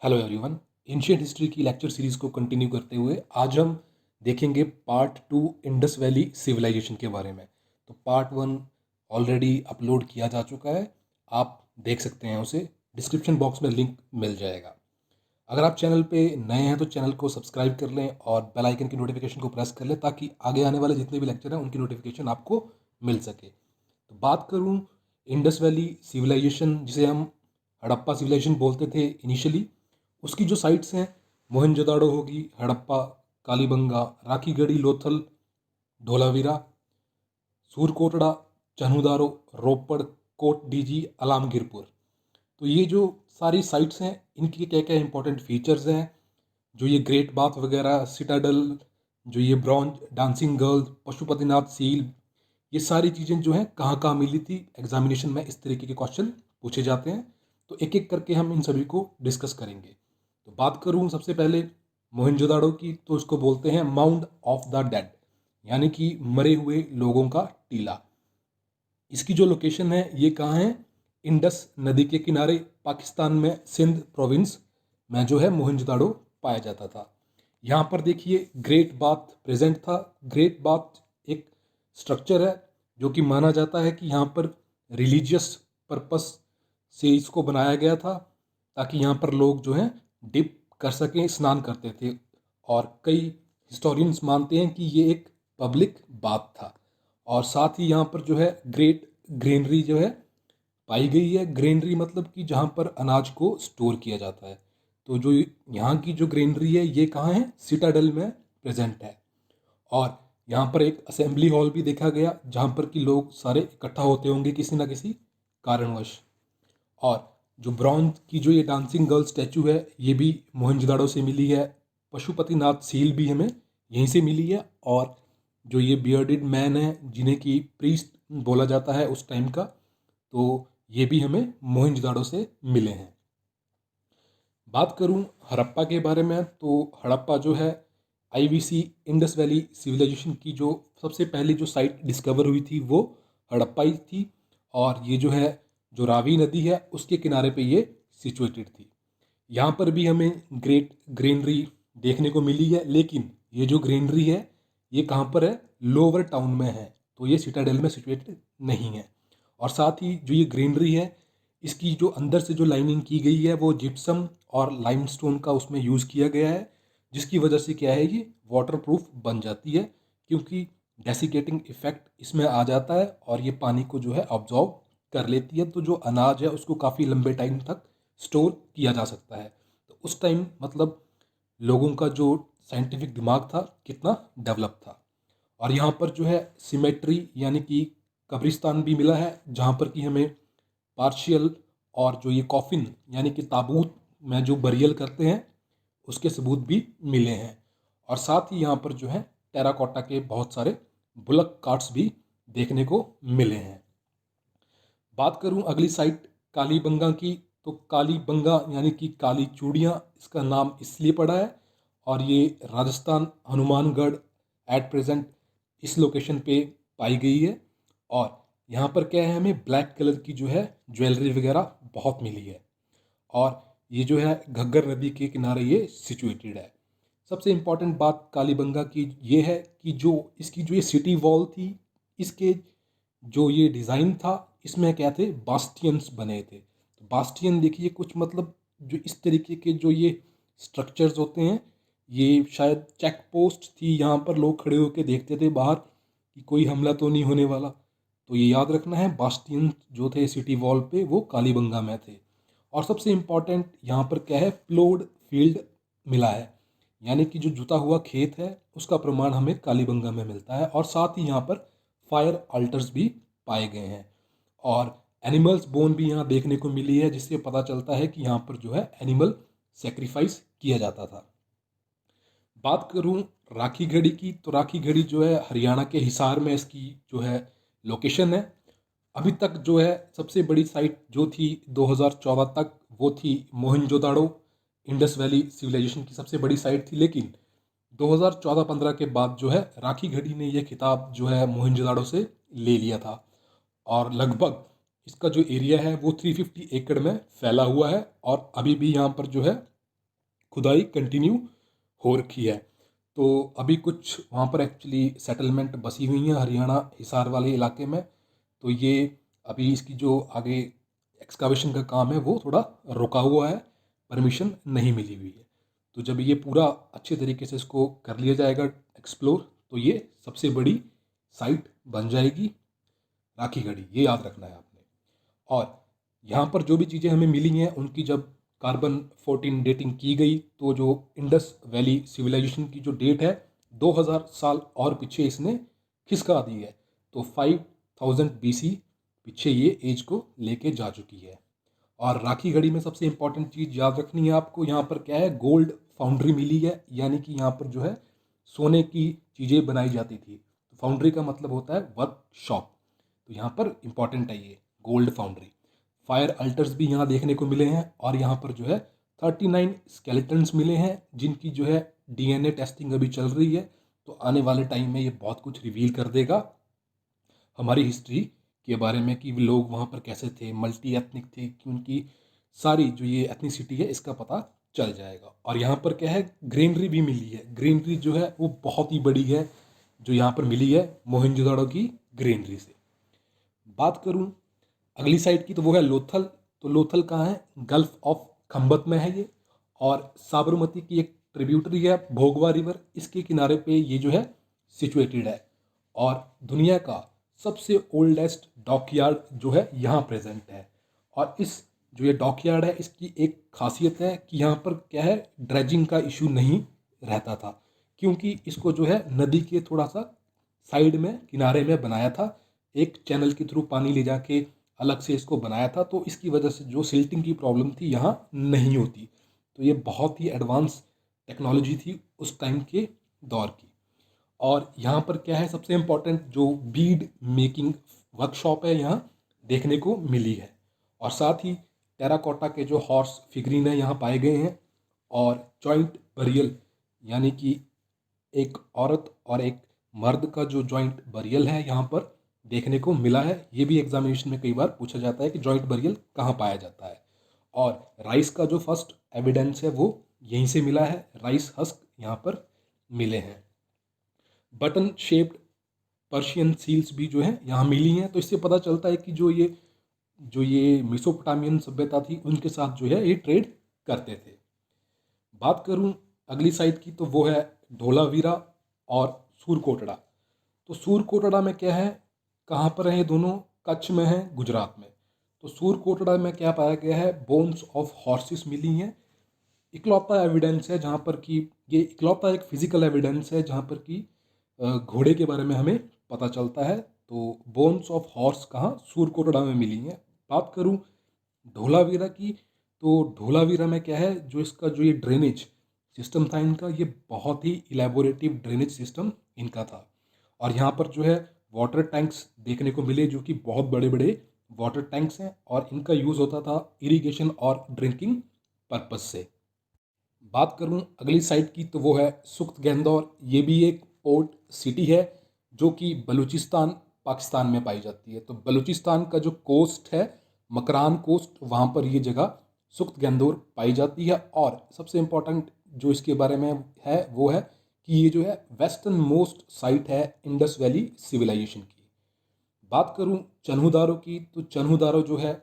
Hello everyone. Ancient history की lecture series को continue करते हुए आज हम देखेंगे पार्ट 2 इंडस वैली सिविलाइजेशन के बारे में। तो पार्ट 1 ऑलरेडी अपलोड किया जा चुका है, आप देख सकते हैं उसे, डिस्क्रिप्शन बॉक्स में लिंक मिल जाएगा। अगर आप चैनल पे नए हैं तो चैनल को सब्सक्राइब कर लें और बेल आइकन की नोटिफिकेशन को प्रेस कर लें ताकि आगे आने वाले जितने भी लेक्चर हैं उनकी नोटिफिकेशन आपको मिल सके। तो बात करूँ इंडस वैली सिविलाइजेशन, जिसे हम हड़प्पा सिविलाइजेशन बोलते थे इनिशियली, उसकी जो साइट्स हैं मोहनजोदाड़ो होगी, हड़प्पा, कालीबंगा, राखीगढ़ी, लोथल, धोलावीरा, सूरकोटड़ा, चन्हुदारो, रोपड़, कोट डीजी, अलामगीरपुर। तो ये जो सारी साइट्स हैं इनके क्या क्या इंपॉर्टेंट फीचर्स हैं, जो ये ग्रेट बाथ वगैरह, सिटाडल, जो ये bronze dancing girl, Pashupatinath seal, ये सारी चीज़ें जो हैं कहाँ कहाँ मिली थी। एग्जामिनेशन में इस तरीके के क्वेश्चन पूछे जाते हैं, तो एक एक करके हम इन सभी को डिस्कस करेंगे। तो बात करूँ सबसे पहले मोहनजोदाड़ो की, तो इसको बोलते हैं माउंड ऑफ द डेड, यानी कि मरे हुए लोगों का टीला। इसकी जो लोकेशन है ये कहाँ है? इंडस नदी के किनारे पाकिस्तान में सिंध प्रोविंस में जो है मोहनजोदाड़ो पाया जाता था। यहाँ पर देखिए ग्रेट बाथ प्रेजेंट था। ग्रेट बाथ एक स्ट्रक्चर है जो कि माना जाता है कि यहाँ पर रिलीजियस पर्पस से इसको बनाया गया था, ताकि यहाँ पर लोग जो हैं डिप कर सकें, स्नान करते थे। और कई हिस्टोरियंस मानते हैं कि ये एक पब्लिक बाथ था। और साथ ही यहाँ पर जो है ग्रेट ग्रेनरी जो है पाई गई है। ग्रेनरी मतलब कि जहाँ पर अनाज को स्टोर किया जाता है। तो जो यहाँ की जो ग्रेनरी है ये कहाँ है? सिटाडेल में प्रेजेंट है। और यहाँ पर एक असेंबली हॉल भी देखा गया जहाँ पर कि लोग सारे इकट्ठा होते होंगे किसी ना किसी कारणवश। और जो ब्रॉन्ज की जो ये डांसिंग गर्ल स्टैचू है ये भी मोहनजोदाड़ो से मिली है। पशुपतिनाथ सील भी हमें यहीं से मिली है। और जो ये बियर्डेड मैन है जिन्हें कि प्रीस्ट बोला जाता है उस टाइम का, तो ये भी हमें मोहनजोदाड़ो से मिले हैं। बात करूं हड़प्पा के बारे में, तो हड़प्पा जो है आईवीसी इंडस वैली सिविलाइजेशन की जो सबसे पहली जो साइट डिस्कवर हुई थी वो हड़प्पा ही थी। और ये जो है जो रावी नदी है उसके किनारे पे ये सिचुएटेड थी। यहाँ पर भी हमें ग्रेट ग्रेनरी देखने को मिली है, लेकिन ये जो ग्रेनरी है ये कहाँ पर है? लोअर टाउन में है, तो ये सिटाडेल में सिचुएटेड नहीं है। और साथ ही जो ये ग्रेनरी है इसकी जो अंदर से जो लाइनिंग की गई है वो जिप्सम और लाइमस्टोन का उसमें यूज़ किया गया है, जिसकी वजह से क्या है ये वाटरप्रूफ बन जाती है, क्योंकि डेसिकेटिंग इफेक्ट इसमें आ जाता है और ये पानी को जो है ऑब्जॉर्व कर लेती है। तो जो अनाज है उसको काफ़ी लंबे टाइम तक स्टोर किया जा सकता है। तो उस टाइम मतलब लोगों का जो साइंटिफिक दिमाग था कितना डेवलप था। और यहाँ पर जो है सिमेट्री यानी कि कब्रिस्तान भी मिला है, जहाँ पर कि हमें पार्शियल और जो ये कॉफिन यानी कि ताबूत में जो बरियल करते हैं उसके सबूत भी मिले हैं। और साथ ही यहाँ पर जो है टेराकोटा के बहुत सारे बुलक कार्ट्स भी देखने को मिले हैं। बात करूं अगली साइट कालीबंगा की, तो कालीबंगा यानी कि काली चूड़ियाँ इसका नाम इसलिए पड़ा है, और ये राजस्थान हनुमानगढ़ एट प्रेजेंट इस लोकेशन पे पाई गई है। और यहाँ पर क्या है, हमें ब्लैक कलर की जो है ज्वेलरी वगैरह बहुत मिली है। और ये जो है घग्गर नदी के किनारे ये सिचुएटेड है। सबसे इम्पॉर्टेंट बात कालीबंगा की ये है कि जो इसकी जो ये सिटी वॉल थी, इसके जो ये डिज़ाइन था इसमें क्या थे? बास्टियंस बने थे। तो बास्टियन देखिए कुछ मतलब जो इस तरीके के जो ये स्ट्रक्चर्स होते हैं, ये शायद चेक पोस्ट थी, यहाँ पर लोग खड़े होकर देखते थे बाहर कि कोई हमला तो नहीं होने वाला। तो ये याद रखना है, बास्टियन जो थे सिटी वॉल पे वो कालीबंगा में थे। और सबसे इम्पॉर्टेंट यहाँ पर क्या है? प्लोड फील्ड मिला है, यानी कि जो जुता हुआ खेत है उसका प्रमाण हमें कालीबंगा में मिलता है। और साथ ही यहाँ पर फायर अल्टर्स भी पाए गए हैं। और एनिमल्स बोन भी यहाँ देखने को मिली है, जिससे पता चलता है कि यहाँ पर जो है एनिमल सेक्रीफाइस किया जाता था। बात करूँ राखी गढ़ी की, तो राखी गढ़ी जो है हरियाणा के हिसार में इसकी जो है लोकेशन है। अभी तक जो है सबसे बड़ी साइट जो थी 2014 तक वो थी मोहनजोदाड़ो इंडस वैली सिविलाइजेशन की सबसे बड़ी साइट थी। लेकिन 2014-15 के बाद जो है राखी गढ़ी ने यह खिताब जो है मोहनजोदाड़ो से ले लिया था। और लगभग इसका जो एरिया है वो 350 एकड़ में फैला हुआ है। और अभी भी यहाँ पर जो है खुदाई कंटिन्यू हो रखी है। तो अभी कुछ वहाँ पर एक्चुअली सेटलमेंट बसी हुई हैं हरियाणा हिसार वाले इलाके में। तो ये अभी इसकी जो आगे एक्सकावेशन का काम है वो थोड़ा रुका हुआ है, परमिशन नहीं मिली हुई है। तो जब ये पूरा अच्छे तरीके से इसको कर लिया जाएगा एक्सप्लोर, तो ये सबसे बड़ी साइट बन जाएगी राखीगढ़ी, ये याद रखना है आपने। और यहाँ पर जो भी चीज़ें हमें मिली हैं उनकी जब कार्बन 14 डेटिंग की गई, तो जो इंडस वैली सिविलाइजेशन की जो डेट है 2000 साल और पीछे इसने खिसका दी है। तो 5000 BC पीछे ये एज को लेके जा चुकी है। और राखीगढ़ी में सबसे इंपॉर्टेंट चीज़ याद रखनी है आपको, यहाँ पर क्या है, गोल्ड फाउंड्री मिली है, यानी कि यहाँ पर जो है सोने की चीज़ें बनाई जाती थी। तो फाउंड्री का मतलब होता है वर्कशॉप, तो यहाँ पर इंपॉर्टेंट है ये गोल्ड फाउंड्री। फायर अल्टर्स भी यहाँ देखने को मिले हैं, और यहाँ पर जो है 39 स्केलेटन्स मिले हैं जिनकी जो है DNA टेस्टिंग अभी चल रही है। तो आने वाले टाइम में ये बहुत कुछ रिवील कर देगा हमारी हिस्ट्री के बारे में, कि लोग वहाँ पर कैसे थे, मल्टी एथनिक थे, कि उनकी सारी जो ये एथनिसिटी है इसका पता चल जाएगा। और यहाँ पर क्या है, ग्रीनरी भी मिली है। ग्रीनरी जो है वो बहुत ही बड़ी है जो यहाँ पर मिली है मोहनजोदड़ो की ग्रीनरी से। बात करूँ अगली साइड की, तो वो है लोथल। तो लोथल कहाँ है, गल्फ ऑफ खंबत में है ये, और साबरमती की एक ट्रिब्यूटरी है भोगवा रिवर, इसके किनारे पे ये जो है सिचुएटेड है। और दुनिया का सबसे ओल्डेस्ट डॉकयार्ड जो है यहाँ प्रेजेंट है। और इस जो ये डॉकयार्ड है इसकी एक खासियत है कि यहाँ पर क्या है, ड्रेजिंग का इशू नहीं रहता था, क्योंकि इसको जो है नदी के थोड़ा सा साइड में किनारे में बनाया था, एक चैनल के थ्रू पानी ले जाके अलग से इसको बनाया था। तो इसकी वजह से जो सिल्टिंग की प्रॉब्लम थी यहाँ नहीं होती। तो ये बहुत ही एडवांस टेक्नोलॉजी थी उस टाइम के दौर की। और यहाँ पर क्या है, सबसे इम्पोर्टेंट जो बीड मेकिंग वर्कशॉप है यहाँ देखने को मिली है। और साथ ही टेराकोटा के जो हॉर्स फिगरीन है यहाँ पाए गए हैं। और जॉइंट बरियल, यानी कि एक औरत और एक मर्द का जो जॉइंट बरियल है यहाँ पर देखने को मिला है। ये भी एग्जामिनेशन में कई बार पूछा जाता है कि जॉइंट बरियल कहाँ पाया जाता है। और राइस का जो फर्स्ट एविडेंस है वो यहीं से मिला है, राइस हस्क यहाँ पर मिले हैं। बटन शेप्ड पर्शियन सील्स भी जो है यहाँ मिली हैं। तो इससे पता चलता है कि जो ये मेसोपोटामियन सभ्यता थी उनके साथ जो है ये ट्रेड करते थे। बात करूँ अगली साइड की, तो वो है धोलावीरा और सूरकोटड़ा। तो सूरकोटड़ा में क्या है, कहाँ पर है ये दोनों, कच्छ में है, गुजरात में। तो सूरकोटड़ा में क्या पाया गया है, बोन्स ऑफ हॉर्सेस मिली हैं। इकलौता एविडेंस है जहाँ पर कि ये इकलौता एक फिजिकल एविडेंस है जहाँ पर कि घोड़े के बारे में हमें पता चलता है। तो बोन्स ऑफ हॉर्स कहाँ, सूरकोटड़ा में मिली हैं। बात करूँ धोलावीरा की, तो धोलावीरा में क्या है, जो इसका जो ये ड्रेनेज सिस्टम था इनका, ये बहुत ही इलेबोरेटिव ड्रेनेज सिस्टम इनका था। और यहाँ पर जो है वाटर टैंक्स देखने को मिले जो कि बहुत बड़े बड़े वाटर टैंक्स हैं, और इनका यूज़ होता था इरिगेशन और ड्रिंकिंग पर्पस से। बात करूँ अगली साइड की, तो वो है सुख्त गेंदौर। ये भी एक पोर्ट सिटी है जो कि बलूचिस्तान पाकिस्तान में पाई जाती है। तो बलूचिस्तान का जो कोस्ट है, मकरान कोस्ट, वहाँ पर ये जगह सुख्त गेंदौर पाई जाती है। और सबसे इम्पोर्टेंट जो इसके बारे में है वो है कि ये जो है वेस्टर्न मोस्ट साइट है इंडस वैली सिविलाइजेशन की। बात करूं चन्हुदारो की, तो चन्हुदारो जो है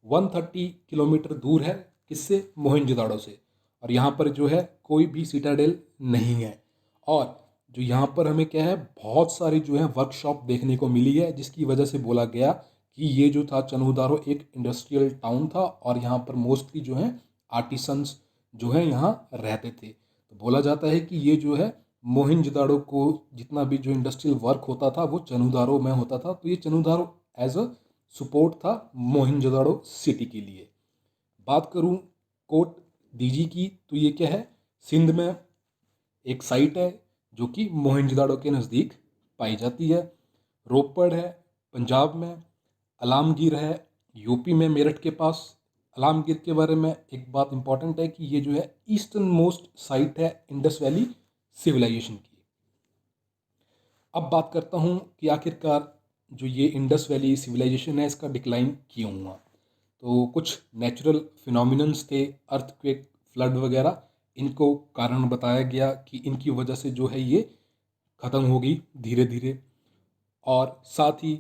130 किलोमीटर दूर है, किससे, मोहनजोदाड़ो से। और यहाँ पर जो है कोई भी सिटाडेल नहीं है। और जो यहाँ पर हमें क्या है, बहुत सारी जो है वर्कशॉप देखने को मिली है, जिसकी वजह से बोला गया कि ये जो था चन्हुदारो एक इंडस्ट्रियल टाउन था, और यहाँ पर मोस्टली जो है आर्टिसंस जो है यहाँ रहते थे। तो बोला जाता है कि ये जो है मोहनजोदाड़ो को जितना भी जो इंडस्ट्रियल वर्क होता था वो चन्हुदारो में होता था। तो ये चन्हुदारो एज अ सपोर्ट था मोहनजोदाड़ो सिटी के लिए। बात करूं कोट दीजी की, तो ये क्या है, सिंध में एक साइट है जो कि मोहनजोदाड़ो के नज़दीक पाई जाती है। रोपड़ है पंजाब में, अलामगीर है यूपी में मेरठ के पास। अलामगीर के बारे में एक बात इंपॉर्टेंट है कि ये जो है ईस्टर्न मोस्ट साइट है इंडस वैली सिविलाइजेशन की। अब बात करता हूँ कि आखिरकार जो ये इंडस वैली सिविलाइजेशन है इसका डिक्लाइन क्यों हुआ। तो कुछ नेचुरल फिनोमिनन्स थे, अर्थक्वेक, फ्लड वगैरह, इनको कारण बताया गया कि इनकी वजह से जो है ये ख़त्म होगी धीरे धीरे। और साथ ही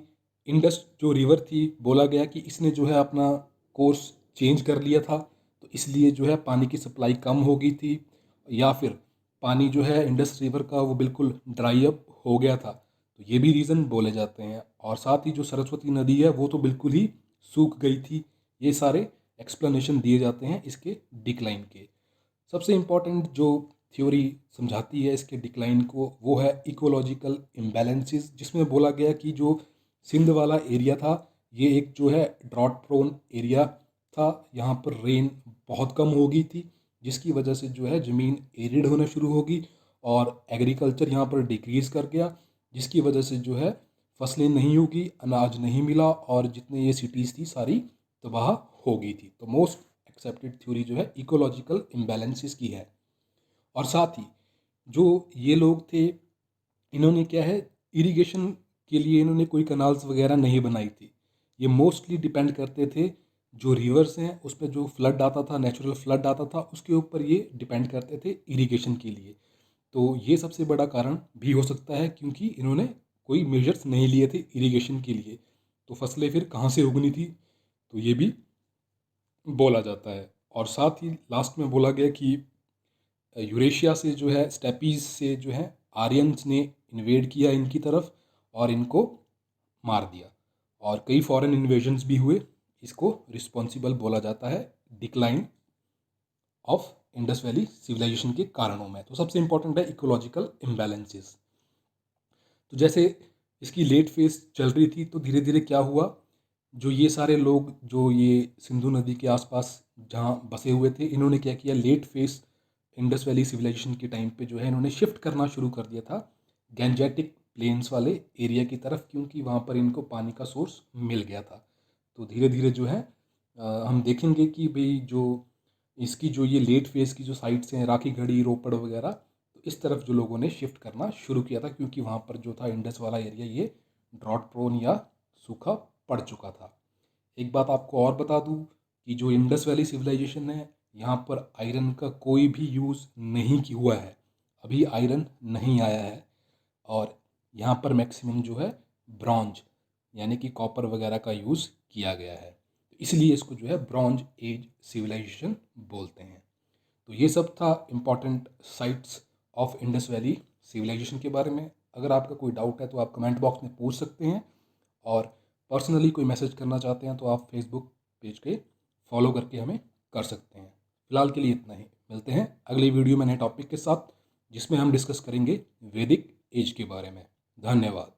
इंडस जो रिवर थी, बोला गया कि इसने जो है अपना कोर्स चेंज कर लिया था, तो इसलिए जो है पानी की सप्लाई कम हो गई थी, या फिर पानी जो है इंडस रिवर का वो बिल्कुल ड्राई अप हो गया था। तो ये भी रीज़न बोले जाते हैं। और साथ ही जो सरस्वती नदी है वो तो बिल्कुल ही सूख गई थी। ये सारे एक्सप्लेनेशन दिए जाते हैं इसके डिक्लाइन के। सबसे इम्पॉर्टेंट जो थ्योरी समझाती है इसके डिक्लाइन को वो है इकोलॉजिकल इम्बैलेंसेस, जिसमें बोला गया कि जो सिंध वाला एरिया था ये एक जो है ड्रॉट प्रोन एरिया था। यहाँ पर रेन बहुत कम हो गई थी, जिसकी वजह से जो है ज़मीन एरिड होना शुरू होगी और एग्रीकल्चर यहाँ पर डिक्रीज़ कर गया, जिसकी वजह से जो है फसलें नहीं होगी, अनाज नहीं मिला और जितने ये सिटीज़ थी सारी तबाह हो गई थी। तो मोस्ट एक्सेप्टेड थ्योरी जो है इकोलॉजिकल इम्बैलेंसेस की है। और साथ ही जो ये लोग थे, इन्होंने क्या है, इरिगेशन के लिए इन्होंने कोई कनाल्स वगैरह नहीं बनाई थी। ये मोस्टली डिपेंड करते थे जो रिवर्स हैं उस पर, जो फ्लड आता था, नेचुरल फ्लड आता था, उसके ऊपर ये डिपेंड करते थे इरिगेशन के लिए। तो ये सबसे बड़ा कारण भी हो सकता है, क्योंकि इन्होंने कोई मेजर्स नहीं लिए थे इरिगेशन के लिए, तो फसलें फिर कहाँ से उगनी थी, तो ये भी बोला जाता है। और साथ ही लास्ट में बोला गया कि यूरेशिया से जो है, स्टेपीज से जो है आर्यंस ने इन्वेड किया इनकी तरफ और इनको मार दिया, और कई फॉरेन इन्वेजन्स भी हुए। इसको रिस्पॉन्सिबल बोला जाता है decline of Indus valley civilisation के कारणों में। तो सबसे इंपॉर्टेंट है इकोलॉजिकल इम्बैलेंसेस। तो जैसे इसकी लेट फेज चल रही थी, तो धीरे धीरे क्या हुआ, जो ये सारे लोग जो ये सिंधु नदी के आसपास जहाँ बसे हुए थे, इन्होंने क्या किया, late phase Indus valley civilisation के टाइम पे जो है इन्होंने शिफ्ट करना शुरू कर दिया था गैंजेटिक प्लेन्स वाले एरिया की तरफ, क्योंकि वहाँ पर इनको पानी का सोर्स मिल गया था। तो धीरे धीरे जो है हम देखेंगे कि भाई जो इसकी जो ये लेट फेज़ की जो साइट्स हैं, राखी गढ़ी, रोपड़ वगैरह, तो इस तरफ जो लोगों ने शिफ्ट करना शुरू किया था, क्योंकि वहाँ पर जो था इंडस वाला एरिया ये ड्रॉट प्रोन या सूखा पड़ चुका था। एक बात आपको और बता दूँ कि जो इंडस वैली सिविलाइजेशन है, यहाँ पर आयरन का कोई भी यूज़ नहीं हुआ है, अभी आयरन नहीं आया है। और यहाँ पर मैक्सिमम जो है ब्रॉन्ज यानी कि कॉपर वगैरह का यूज़ किया गया है, तो इसलिए इसको जो है ब्रॉन्ज एज सिविलाइजेशन बोलते हैं। तो ये सब था important sites of Indus valley civilisation के बारे में। अगर आपका कोई डाउट है तो आप कमेंट बॉक्स में पूछ सकते हैं, और पर्सनली कोई मैसेज करना चाहते हैं तो आप फेसबुक पेज के फॉलो करके हमें कर सकते हैं। फिलहाल के लिए इतना ही, मिलते हैं अगली वीडियो में नए टॉपिक के साथ, जिसमें हम डिस्कस करेंगे वैदिक एज के बारे में। धन्यवाद।